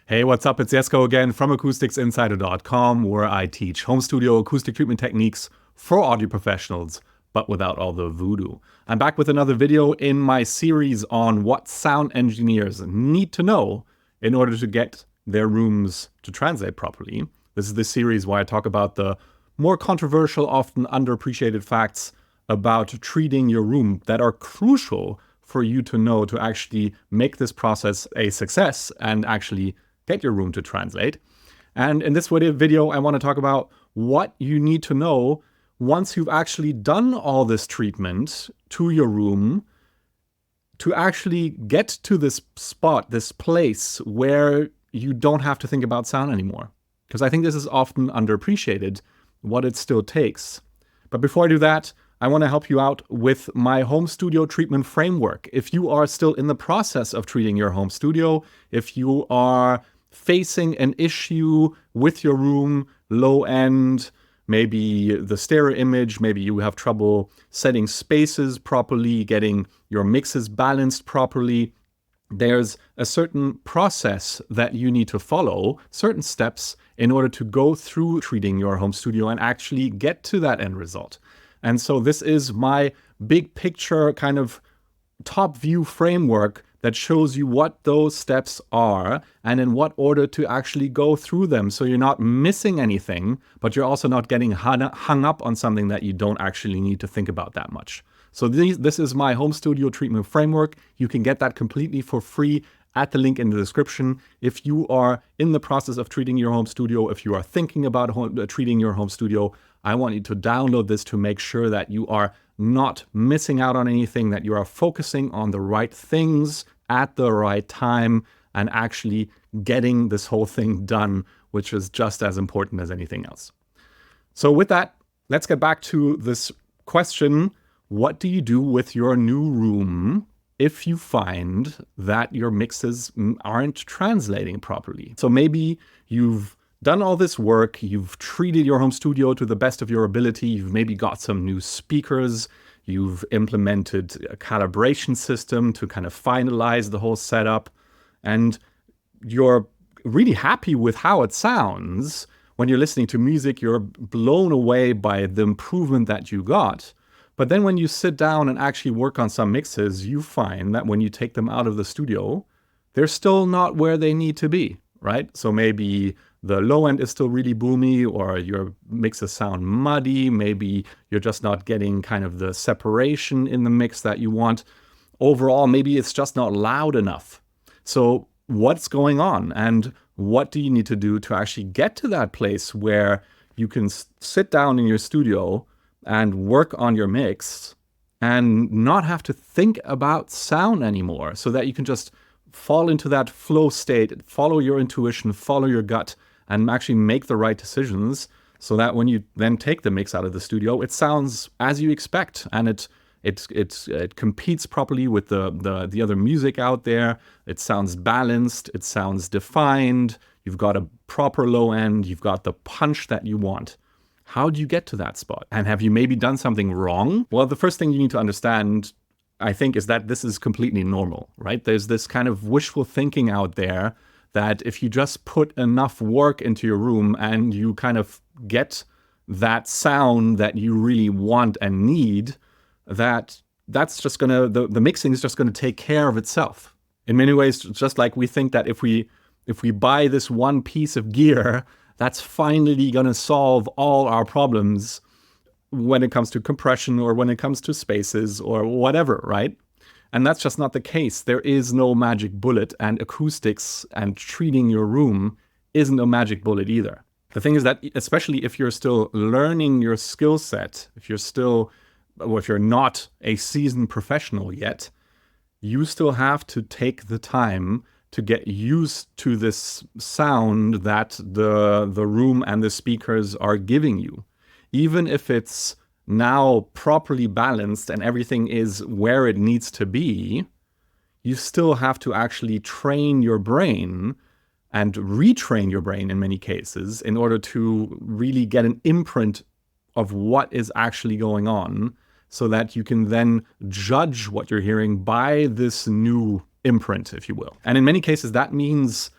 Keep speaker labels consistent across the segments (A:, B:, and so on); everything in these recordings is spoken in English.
A: Hey, what's up? It's Jesko again from AcousticsInsider.com, where I teach home studio acoustic treatment techniques for audio professionals, but without all the voodoo. I'm back with another video in my series on what sound engineers need to know in order to get their rooms to translate properly. This is the series where I talk about the more controversial, often underappreciated facts about treating your room that are crucial for you to know to actually make this process a success and actually get your room to translate. And in this video, I want to talk about what you need to know once you've actually done all this treatment to your room to actually get to this spot, this place where you don't have to think about sound anymore. Because I think this is often underappreciated, what it still takes. But before I do that, I want to help you out with my home studio treatment framework. If you are still in the process of treating your home studio, if you are facing an issue with your room, low end, maybe the stereo image, maybe you have trouble setting spaces properly, getting your mixes balanced properly, there's a certain process that you need to follow, certain steps in order to go through treating your home studio and actually get to that end result. And so this is my big picture kind of top view framework that shows you what those steps are and in what order to actually go through them. So you're not missing anything, but you're also not getting hung up on something that you don't actually need to think about that much. So this is my home studio treatment framework. You can get that completely for free at the link in the description. If you are in the process of treating your home studio, if you are thinking about treating your home studio, I want you to download this to make sure that you are not missing out on anything, that you are focusing on the right things at the right time and actually getting this whole thing done, which is just as important as anything else. So with that, let's get back to this question. What do you do with your new room if you find that your mixes aren't translating properly? So maybe you've done all this work, you've treated your home studio to the best of your ability, you've maybe got some new speakers, you've implemented a calibration system to kind of finalize the whole setup, and you're really happy with how it sounds. When you're listening to music, you're blown away by the improvement that you got. But then when you sit down and actually work on some mixes, you find that when you take them out of the studio, they're still not where they need to be, right? So maybe the low end is still really boomy, or your mixes sound muddy. Maybe you're just not getting kind of the separation in the mix that you want. Overall, maybe it's just not loud enough. So what's going on, and what do you need to do to actually get to that place where you can sit down in your studio and work on your mix and not have to think about sound anymore, so that you can just fall into that flow state, follow your intuition, follow your gut, and actually make the right decisions, so that when you then take the mix out of the studio, it sounds as you expect, and it competes properly with the other music out there. It sounds balanced, it sounds defined, you've got a proper low end, you've got the punch that you want. How do you get to that spot? And have you maybe done something wrong? Well, the first thing you need to understand, I think, is that this is completely normal, right? There's this kind of wishful thinking out there that if you just put enough work into your room and you kind of get that sound that you really want and need, that's just gonna, the mixing is just gonna take care of itself. In many ways, just like we think that if we buy this one piece of gear, that's finally gonna solve all our problems when it comes to compression or when it comes to spaces or whatever, right? And that's just not the case. There is no magic bullet, and acoustics and treating your room isn't a magic bullet either. The thing is that, especially if you're still learning your skill set, if you're not a seasoned professional yet, you still have to take the time to get used to this sound that the room and the speakers are giving you. Even if it's now properly balanced and everything is where it needs to be, you still have to actually train your brain and retrain your brain in many cases in order to really get an imprint of what is actually going on, so that you can then judge what you're hearing by this new imprint, if you will. And in many cases, that means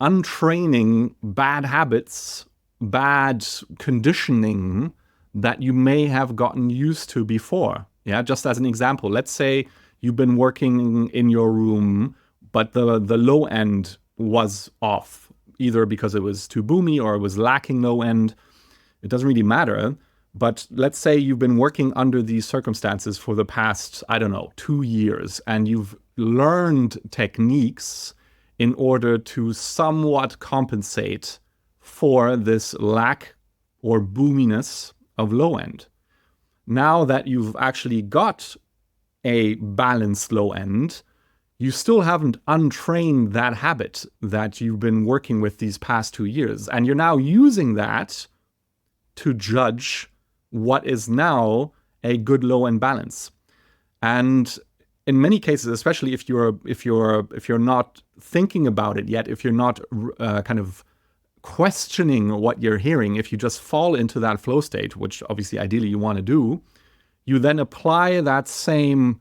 A: untraining bad habits, bad conditioning that you may have gotten used to before. Yeah, just as an example, let's say you've been working in your room, but the low end was off, either because it was too boomy or it was lacking low end. It doesn't really matter. But let's say you've been working under these circumstances for the past, I don't know, 2 years, and you've learned techniques in order to somewhat compensate for this lack or boominess of low end. Now that you've actually got a balanced low end, you still haven't untrained that habit that you've been working with these past 2 years. And you're now using that to judge what is now a good low end balance. And in many cases, especially if you're not thinking about it yet, if you're not kind of questioning what you're hearing, if you just fall into that flow state, which obviously ideally you want to do, you then apply that same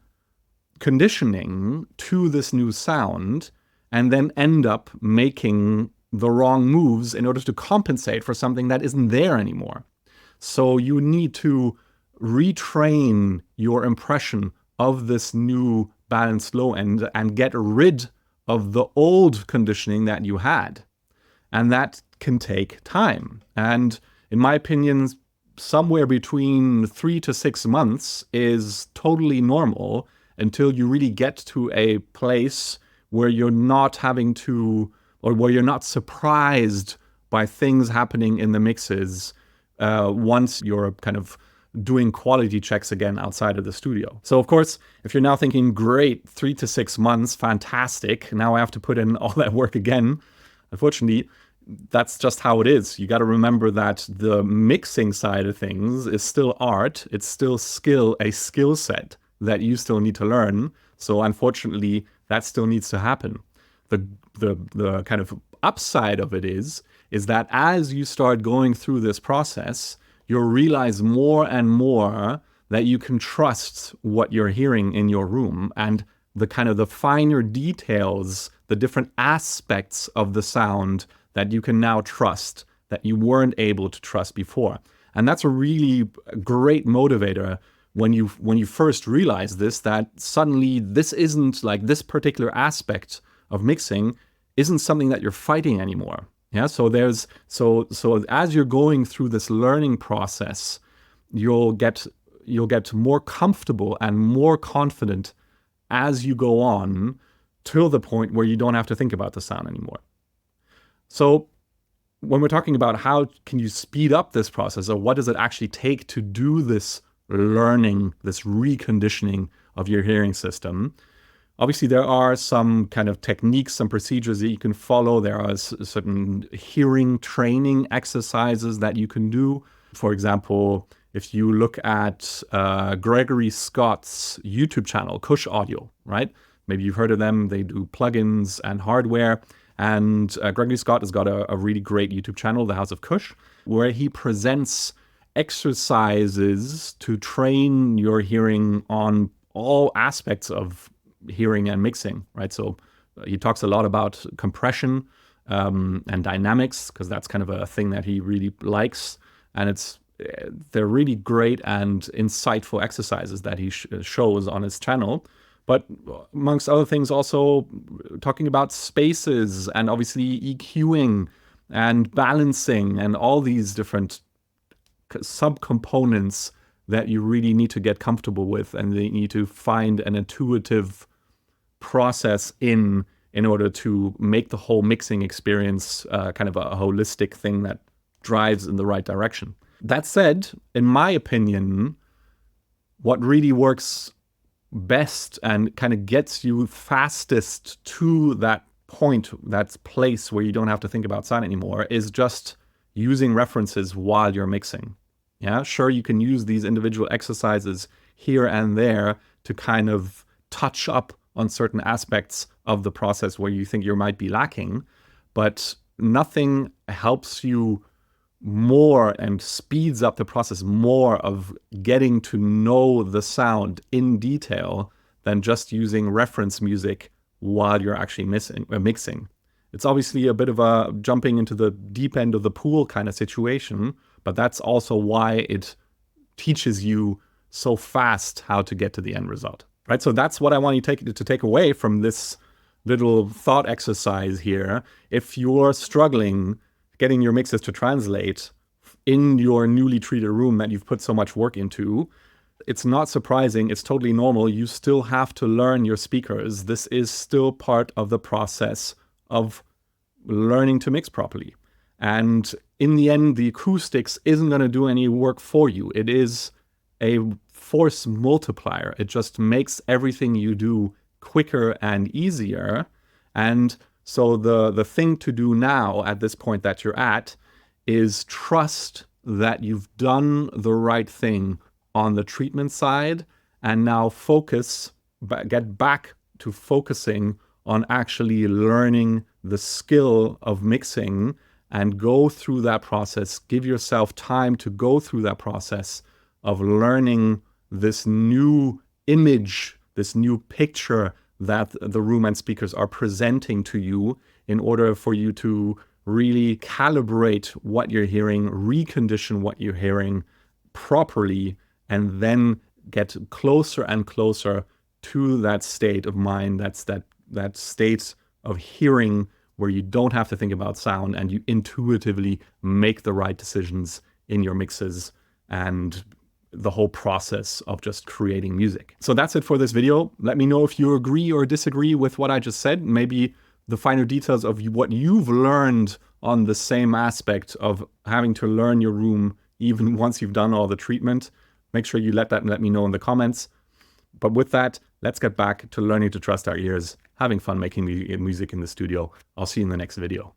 A: conditioning to this new sound and then end up making the wrong moves in order to compensate for something that isn't there anymore. So you need to retrain your impression of this new balanced low end and get rid of the old conditioning that you had. And that can take time. And in my opinion, somewhere between 3 to 6 months is totally normal until you really get to a place where you're not having to, or where you're not surprised by things happening in the mixes once you're kind of doing quality checks again outside of the studio. So of course, if you're now thinking, great, 3 to 6 months, fantastic, now I have to put in all that work again. Unfortunately, that's just how it is. You got to remember that the mixing side of things is still art. It's still a skill set that you still need to learn. So unfortunately, that still needs to happen. The kind of upside of it is that as you start going through this process, you'll realize more and more that you can trust what you're hearing in your room, and the kind of the finer details, the different aspects of the sound that you can now trust that you weren't able to trust before. And that's a really great motivator when you first realize this, that suddenly this isn't like this particular aspect of mixing isn't something that you're fighting anymore. Yeah, so as you're going through this learning process, you'll get more comfortable and more confident as you go on, till the point where you don't have to think about the sound anymore. So when we're talking about how can you speed up this process, or what does it actually take to do this learning, this reconditioning of your hearing system, obviously there are some kind of techniques, some procedures that you can follow. There are certain hearing training exercises that you can do. For example, if you look at Gregory Scott's YouTube channel, Cush Audio, right? Maybe you've heard of them. They do plugins and hardware. And Gregory Scott has got a really great YouTube channel, The House of Cush, where he presents exercises to train your hearing on all aspects of hearing and mixing, right? So he talks a lot about compression and dynamics, because that's kind of a thing that he really likes. And they're really great and insightful exercises that he shows on his channel. But amongst other things, also talking about spaces and obviously EQing and balancing and all these different subcomponents that you really need to get comfortable with, and they need to find an intuitive process in order to make the whole mixing experience kind of a holistic thing that drives in the right direction. That said, in my opinion, what really works best and kind of gets you fastest to that point, that place where you don't have to think about sound anymore, is just using references while you're mixing. Yeah, sure, you can use these individual exercises here and there to kind of touch up on certain aspects of the process where you think you might be lacking, but nothing helps you more and speeds up the process more of getting to know the sound in detail than just using reference music while you're actually mixing. It's obviously a bit of a jumping into the deep end of the pool kind of situation, but that's also why it teaches you so fast how to get to the end result, right? So that's what I want you to take away from this little thought exercise here. If you're struggling getting your mixes to translate in your newly treated room that you've put so much work into, it's not surprising. It's totally normal. You still have to learn your speakers. This is still part of the process of learning to mix properly. And in the end, the acoustics isn't going to do any work for you. It is a force multiplier. It just makes everything you do quicker and easier. And so the thing to do now at this point that you're at is trust that you've done the right thing on the treatment side, and now get back to focusing on actually learning the skill of mixing and go through that process. Give yourself time to go through that process of learning this new image, this new picture that the room and speakers are presenting to you, in order for you to really calibrate what you're hearing, recondition what you're hearing properly, and then get closer and closer to that state of mind, that state of hearing where you don't have to think about sound and you intuitively make the right decisions in your mixes and the whole process of just creating music. So that's it for this video. Let me know if you agree or disagree with what I just said. Maybe the finer details of what you've learned on the same aspect of having to learn your room even once you've done all the treatment. Make sure you let me know in the comments. But with that, let's get back to learning to trust our ears, having fun making music in the studio. I'll see you in the next video.